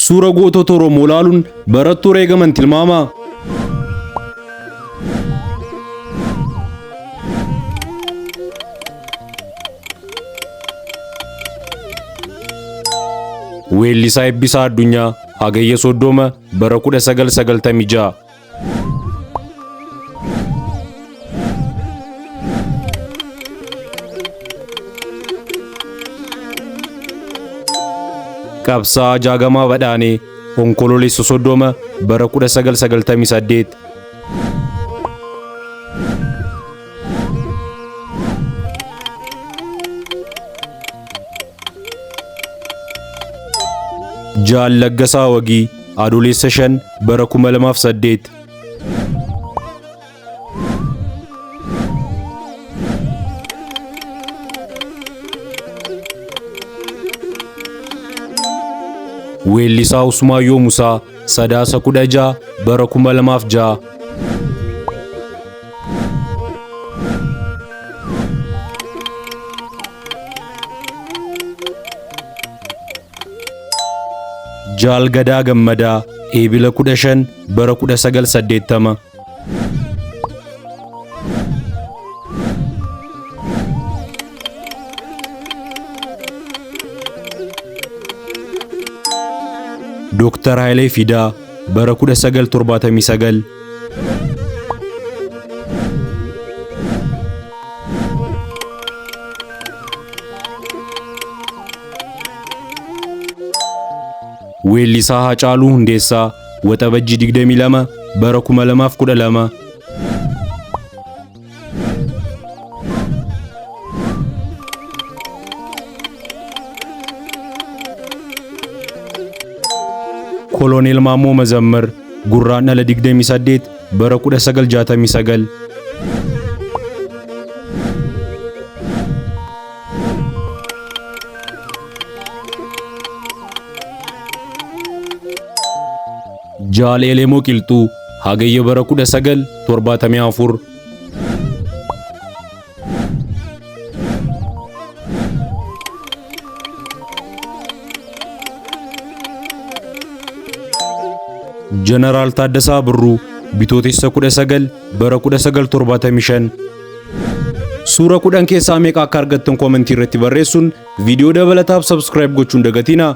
suura gootota Oromoo ilaaluun barattuu reegaman tilmaama. Weellisaa Eebbisaa Addunyaa Hagayya 30 bara 1996. Qabsaa Jaagamaa Badhaanee Onkololeessa 30 bara 1998. Jaal Laggasaa Wagii Adoolessa 5 bara 2008. Weellisaa Usmaayyoo Musaa Sadaasa 16 bara 2006. Jaal Gadaa Gammadaa Eebila 15 bara 1980. Dr. Hayilee Fidaa bara 1979. Weellisaa Haacaaluu Hundeessaa Waxabajjii 22 bara 2012. Koloneel Maammoo Mazammar Gurraandhala 28 bara 1969. Jaal Elemoo Qilxuu Hagayya bara 1974. Jeneraal Taaddasaa Birruu Bitootessa 19 bara 1975. Suura 10 keessaa meeqa akka argattan komentii irratti barreessuun viidiyoo dabalataaf subscribe gochuun dagatina.